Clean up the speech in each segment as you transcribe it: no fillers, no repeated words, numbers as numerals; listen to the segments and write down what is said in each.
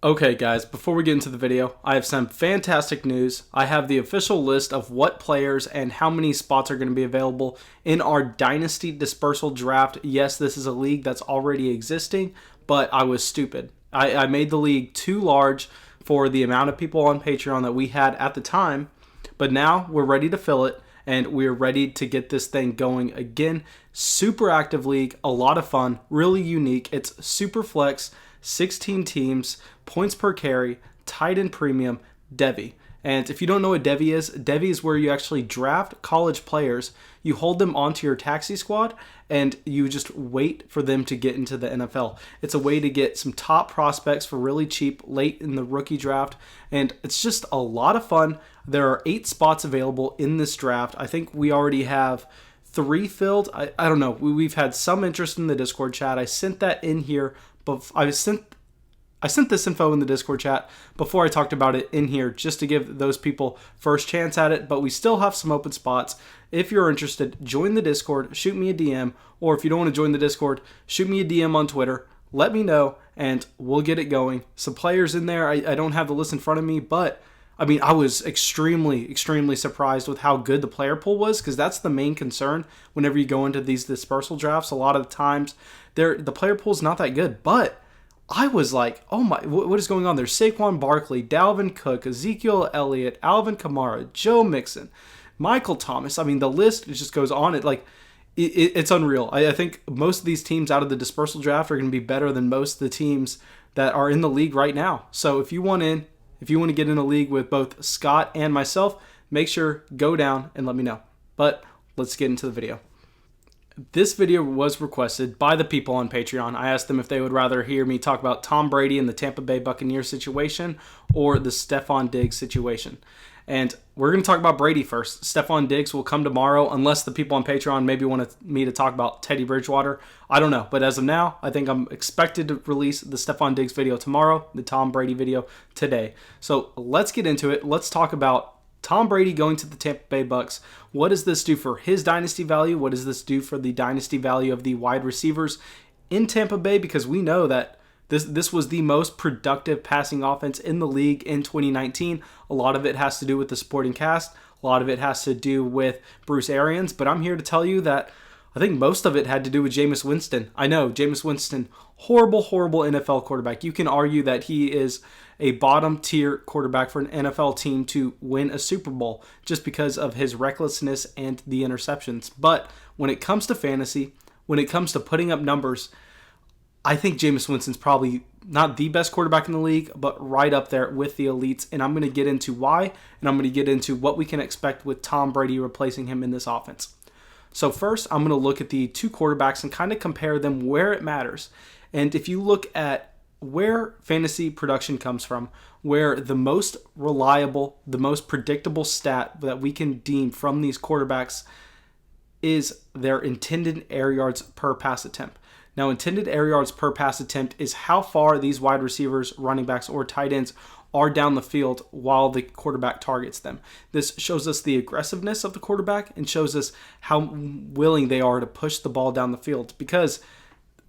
Okay guys, before we get into the video, I have some fantastic news. I have the official list of what players and how many spots are going to be available in our Dynasty Dispersal Draft. Yes, this is a league that's already existing, but I was stupid. I made the league too large for the amount of people on Patreon that we had at the time, but now we're ready to fill it and we're ready to get this thing going again. Super active league, a lot of fun, really unique. It's super flex, 16 teams, points per carry, tight end premium, Devy. And if you don't know what Devy is where you actually draft college players, you hold them onto your taxi squad, and you just wait for them to get into the NFL. It's a way to get some top prospects for really cheap late in the rookie draft, and it's just a lot of fun. There are 8 spots available in this draft. I think we already have 3 filled. I don't know. We've had some interest in the Discord chat. I sent that in here, but I sent this info in the Discord chat before I talked about it in here just to give those people first chance at it, but we still have some open spots. If you're interested, join the Discord, shoot me a DM, or if you don't want to join the Discord, shoot me a DM on Twitter. Let me know, and we'll get it going. Some players in there, I don't have the list in front of me, but I mean, I was extremely surprised with how good the player pool was, because that's the main concern whenever you go into these dispersal drafts. A lot of the times, the player pool is not that good, but I was like, oh my, what is going on? There's Saquon Barkley, Dalvin Cook, Ezekiel Elliott, Alvin Kamara, Joe Mixon, Michael Thomas. I mean, the list just goes on. It's unreal. I think most of these teams out of the dispersal draft are going to be better than most of the teams that are in the league right now. So if you want to get in a league with both Scott and myself, make sure go down and let me know. But let's get into the video. This video was requested by the people on Patreon. I asked them if they would rather hear me talk about Tom Brady and the Tampa Bay Buccaneers situation or the Stefon Diggs situation. And we're going to talk about Brady first. Stefon Diggs will come tomorrow unless the people on Patreon maybe want me to talk about Teddy Bridgewater. I don't know. But as of now, I think I'm expected to release the Stefon Diggs video tomorrow, the Tom Brady video today. So let's get into it. Let's talk about Tom Brady going to the Tampa Bay BUCS. What does this do for his dynasty value? What does this do for the dynasty value of the wide receivers in Tampa Bay? Because we know that this was the most productive passing offense in the league in 2019. A lot of it has to do with the supporting cast. A lot of it has to do with Bruce Arians. But I'm here to tell you that I think most of it had to do with Jameis Winston. I know, Jameis Winston, horrible NFL quarterback. You can argue that he is a bottom-tier quarterback for an NFL team to win a Super Bowl just because of his recklessness and the interceptions. But when it comes to fantasy, when it comes to putting up numbers, I think Jameis Winston's probably not the best quarterback in the league, but right up there with the elites. And I'm going to get into why, and I'm going to get into what we can expect with Tom Brady replacing him in this offense. So first, I'm going to look at the 2 quarterbacks and kind of compare them where it matters. And if you look at where fantasy production comes from, where the most reliable, the most predictable stat that we can deem from these quarterbacks is their intended air yards per pass attempt. Now, intended air yards per pass attempt is how far these wide receivers, running backs, or tight ends are down the field while the quarterback targets them. This shows us the aggressiveness of the quarterback and shows us how willing they are to push the ball down the field, because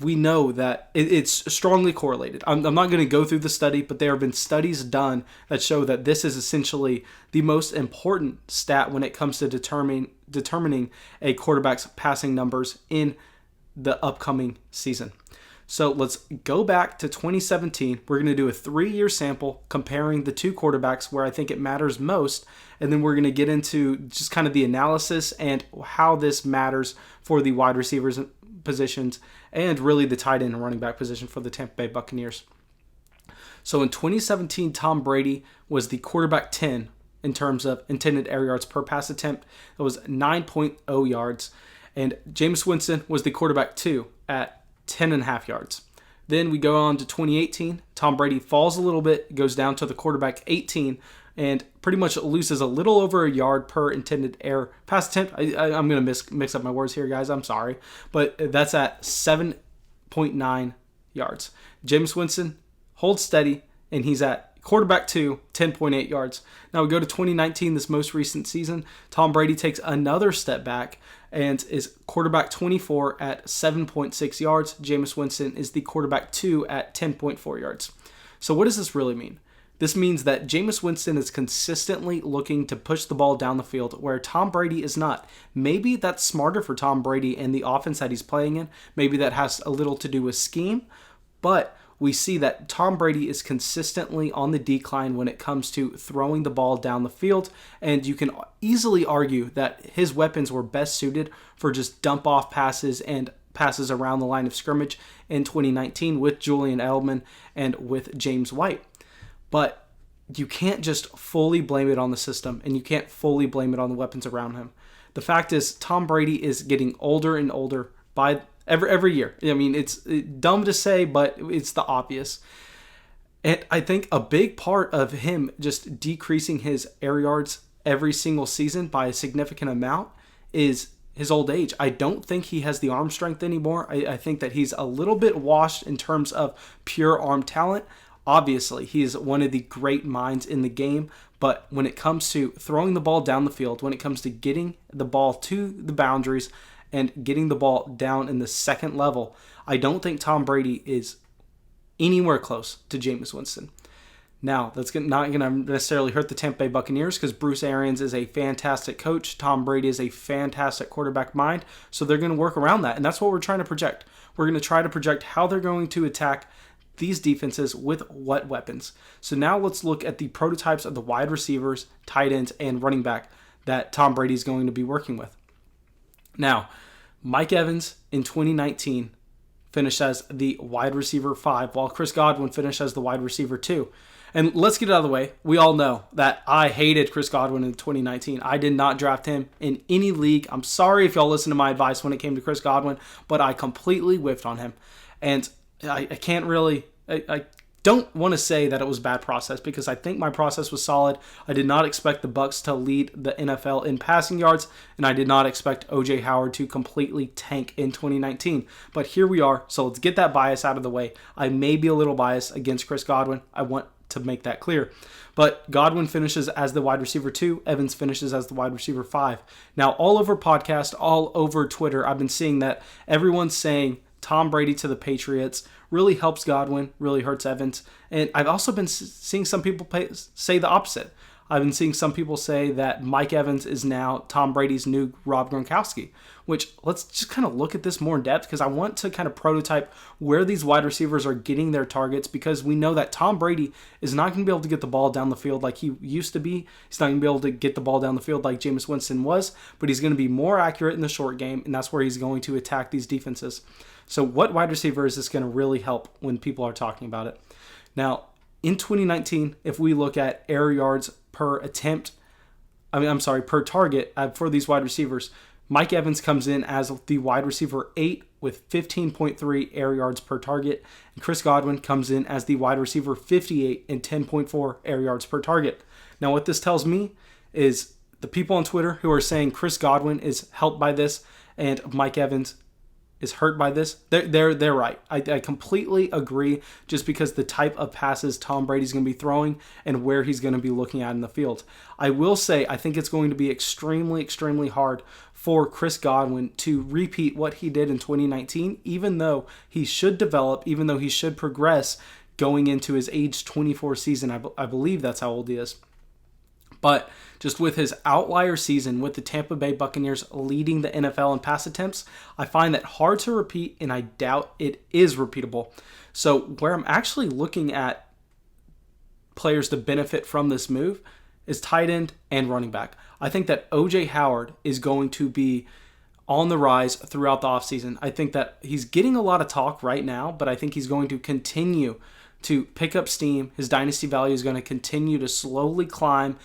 we know that it's strongly correlated. I'm not going to go through the study, but there have been studies done that show that this is essentially the most important stat when it comes to determining a quarterback's passing numbers in the upcoming season. So let's go back to 2017. We're going to do a 3-year sample comparing the 2 quarterbacks where I think it matters most, and then we're going to get into just kind of the analysis and how this matters for the wide receivers positions and really the tight end and running back position for the Tampa Bay Buccaneers. So in 2017, Tom Brady was the quarterback 10 in terms of intended air yards per pass attempt. That was 9.0 yards. And Jameis Winston was the quarterback 2 at 10.5 yards. Then we go on to 2018. Tom Brady falls a little bit, goes down to the quarterback 18, and pretty much loses a little over a yard per intended air pass attempt. I'm going to mix up my words here, guys. I'm sorry. But that's at 7.9 yards. Jameis Winston holds steady, and he's at quarterback 2, 10.8 yards. Now we go to 2019, this most recent season. Tom Brady takes another step back and is quarterback 24 at 7.6 yards. Jameis Winston is the quarterback 2 at 10.4 yards. So what does this really mean? This means that Jameis Winston is consistently looking to push the ball down the field where Tom Brady is not. Maybe that's smarter for Tom Brady and the offense that he's playing in. Maybe that has a little to do with scheme. But we see that Tom Brady is consistently on the decline when it comes to throwing the ball down the field. And you can easily argue that his weapons were best suited for just dump-off passes and passes around the line of scrimmage in 2019 with Julian Edelman and with James White. But you can't just fully blame it on the system, and you can't fully blame it on the weapons around him. The fact is, Tom Brady is getting older and older by every year. I mean, it's dumb to say, but it's the obvious. And I think a big part of him just decreasing his air yards every single season by a significant amount is his old age. I don't think he has the arm strength anymore. I think that he's a little bit washed in terms of pure arm talent. Obviously, he is one of the great minds in the game, but when it comes to throwing the ball down the field, when it comes to getting the ball to the boundaries and getting the ball down in the second level, I don't think Tom Brady is anywhere close to Jameis Winston. Now, that's not going to necessarily hurt the Tampa Bay Buccaneers because Bruce Arians is a fantastic coach. Tom Brady is a fantastic quarterback mind, so they're going to work around that, and that's what we're trying to project. We're going to try to project how they're going to attack these defenses with what weapons. So now let's look at the prototypes of the wide receivers, tight ends, and running back that Tom Brady is going to be working with. Now, Mike Evans in 2019 finished as the wide receiver 5, while Chris Godwin finished as the wide receiver 2. And let's get it out of the way. We all know that I hated Chris Godwin in 2019. I did not draft him in any league. I'm sorry if y'all listened to my advice when it came to Chris Godwin, but I completely whiffed on him. And I can't really, I don't want to say that it was a bad process because I think my process was solid. I did not expect the BUCS to lead the NFL in passing yards, and I did not expect O.J. Howard to completely tank in 2019. But here we are, so let's get that bias out of the way. I may be a little biased against Chris Godwin. I want to make that clear. But Godwin finishes as the wide receiver 2. Evans finishes as the wide receiver 5. Now, all over podcast, all over Twitter, I've been seeing that everyone's saying Tom Brady to the Patriots really helps Godwin, really hurts Evans. And I've also been seeing some people say the opposite. I've been seeing some people say that Mike Evans is now Tom Brady's new Rob Gronkowski, which let's just kind of look at this more in depth because I want to kind of prototype where these wide receivers are getting their targets because we know that Tom Brady is not going to be able to get the ball down the field like he used to be. He's not going to be able to get the ball down the field like Jameis Winston was, but he's going to be more accurate in the short game, and that's where he's going to attack these defenses. So what wide receiver is this going to really help when people are talking about it? Now, in 2019, if we look at air yards per target for these wide receivers, Mike Evans comes in as the wide receiver 8 with 15.3 air yards per target, and Chris Godwin comes in as the wide receiver 58 and 10.4 air yards per target. Now, what this tells me is the people on Twitter who are saying Chris Godwin is helped by this and Mike Evans is hurt by this, they're right. I completely agree just because the type of passes Tom Brady's going to be throwing and where he's going to be looking at in the field. I will say I think it's going to be extremely, extremely hard for Chris Godwin to repeat what he did in 2019, even though he should develop, even though he should progress going into his age 24 season. I believe that's how old he is. But just with his outlier season with the Tampa Bay Buccaneers leading the NFL in pass attempts, I find that hard to repeat, and I doubt it is repeatable. So where I'm actually looking at players to benefit from this move is tight end and running back. I think that O.J. Howard is going to be on the rise throughout the offseason. I think that he's getting a lot of talk right now, but I think he's going to continue to pick up steam. His dynasty value is going to continue to slowly climb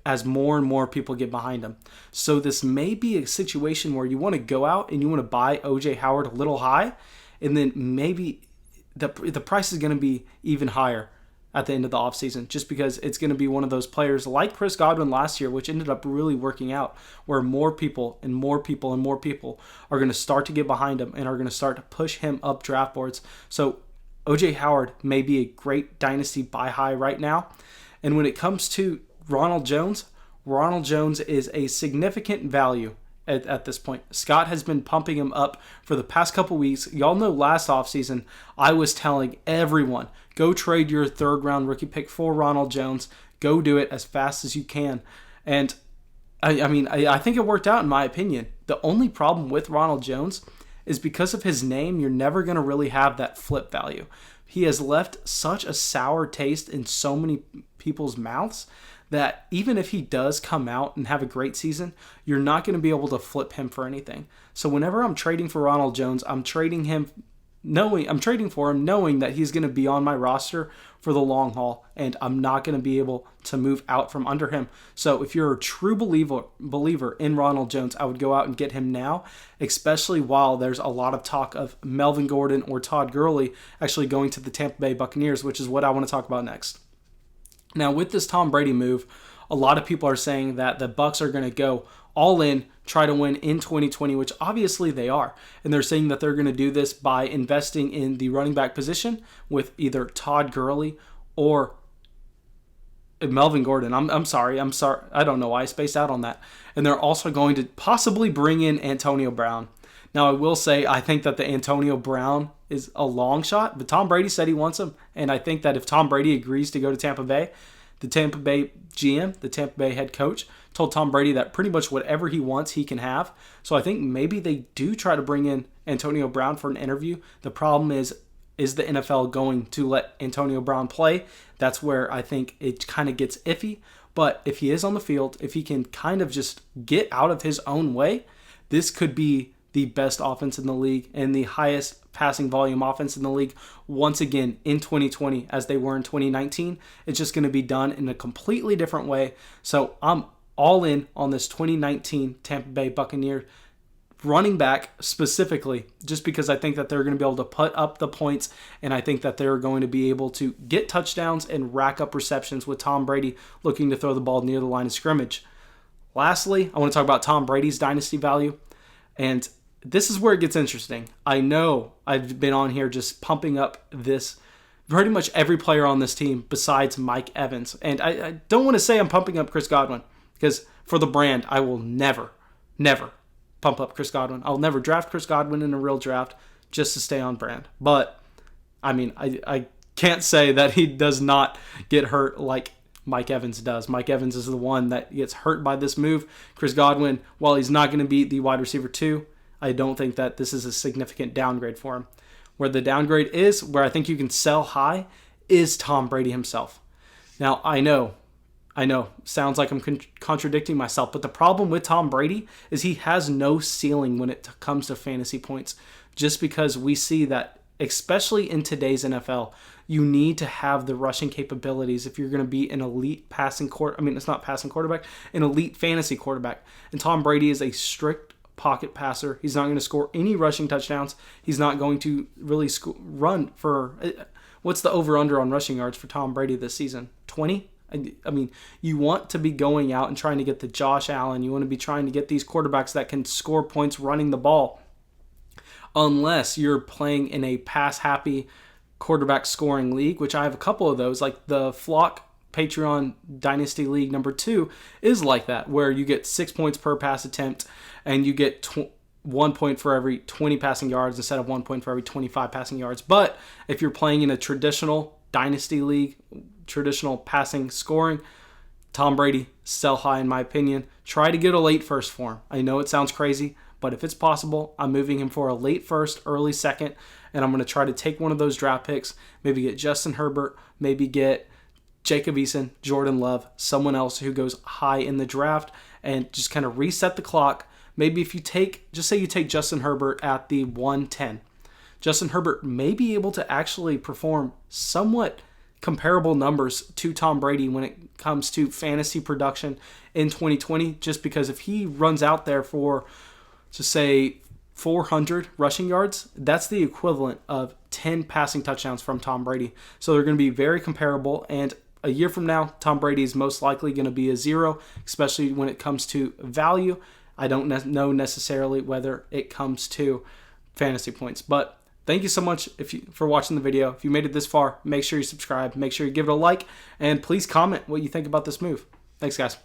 as more and more people get behind him. So this may be a situation where you want to go out and you want to buy O.J. Howard a little high, and then maybe the price is going to be even higher at the end of the offseason just because it's going to be one of those players like Chris Godwin last year, which ended up really working out, where more people and more people and more people are going to start to get behind him and are going to start to push him up draft boards. So O.J. Howard may be a great dynasty buy high right now. And when it comes to Ronald Jones is a significant value at this point. Scott has been pumping him up for the past couple weeks. Y'all know last offseason, I was telling everyone, go trade your third-round rookie pick for Ronald Jones. Go do it as fast as you can. And, I think it worked out in my opinion. The only problem with Ronald Jones is because of his name, you're never going to really have that flip value. He has left such a sour taste in so many people's mouths that even if he does come out and have a great season, you're not going to be able to flip him for anything. So whenever I'm trading for Ronald Jones, I'm trading for him knowing that he's going to be on my roster for the long haul, and I'm not going to be able to move out from under him. So if you're a true believer in Ronald Jones, I would go out and get him now, especially while there's a lot of talk of Melvin Gordon or Todd Gurley actually going to the Tampa Bay Buccaneers, which is what I want to talk about next. Now, with this Tom Brady move, a lot of people are saying that the Bucs are going to go all in, try to win in 2020, which obviously they are. And they're saying that they're going to do this by investing in the running back position with either Todd Gurley or Melvin Gordon. I'm sorry. I don't know why I spaced out on that. And they're also going to possibly bring in Antonio Brown. Now, I will say I think that the Antonio Brown is a long shot, but Tom Brady said he wants him. And I think that if Tom Brady agrees to go to Tampa Bay, the Tampa Bay GM, the Tampa Bay head coach, told Tom Brady that pretty much whatever he wants, he can have. So I think maybe they do try to bring in Antonio Brown for an interview. The problem is the NFL going to let Antonio Brown play? That's where I think it kind of gets iffy. But if he is on the field, if he can kind of just get out of his own way, this could be the best offense in the league and the highest passing volume offense in the league once again in 2020 as they were in 2019. It's just going to be done in a completely different way. So I'm all in on this 2019 Tampa Bay Buccaneers running back specifically, just because I think that they're going to be able to put up the points, and I think that they're going to be able to get touchdowns and rack up receptions with Tom Brady looking to throw the ball near the line of scrimmage. Lastly, I want to talk about Tom Brady's dynasty value, and this is where it gets interesting. I know I've been on here just pumping up this pretty much every player on this team besides Mike Evans, and I don't want to say I'm pumping up Chris Godwin, because for the brand, I will never pump up Chris Godwin. I'll never draft Chris Godwin in a real draft just to stay on brand. But, I can't say that he does not get hurt like Mike Evans does. Mike Evans is the one that gets hurt by this move. Chris Godwin, while he's not going to be the wide receiver 2, I don't think that this is a significant downgrade for him. Where the downgrade is, where I think you can sell high, is Tom Brady himself. Now, I know, sounds like I'm contradicting myself, but the problem with Tom Brady is he has no ceiling when it comes to fantasy points, just because we see that, especially in today's NFL, you need to have the rushing capabilities if you're going to be an elite an elite fantasy quarterback. And Tom Brady is a strict pocket passer. He's not going to score any rushing touchdowns. He's not going to really run for, what's the over-under on rushing yards for Tom Brady this season? 20? You want to be going out and trying to get the Josh Allen. You want to be trying to get these quarterbacks that can score points running the ball. Unless you're playing in a pass-happy quarterback scoring league, which I have a couple of those, like the Flock Patreon Dynasty League number 2 is like that, where you get 6 points per pass attempt and you get 1 point for every 20 passing yards instead of 1 point for every 25 passing yards. But if you're playing in a traditional Dynasty League, traditional passing scoring, Tom Brady, sell high in my opinion. Try to get a late first for him. I know it sounds crazy, but if it's possible, I'm moving him for a late first, early second, and I'm going to try to take one of those draft picks, maybe get Justin Herbert, maybe get Jacob Eason, Jordan Love, someone else who goes high in the draft, and just kind of reset the clock. Maybe if you take Justin Herbert at the 110, Justin Herbert may be able to actually perform somewhat comparable numbers to Tom Brady when it comes to fantasy production in 2020, just because if he runs out there for, just say, 400 rushing yards, that's the equivalent of 10 passing touchdowns from Tom Brady. So they're going to be very comparable, and a year from now, Tom Brady is most likely going to be a 0, especially when it comes to value. I don't know necessarily whether it comes to fantasy points, but thank you so much for watching the video. If you made it this far, make sure you subscribe, make sure you give it a like, and please comment what you think about this move. Thanks, guys.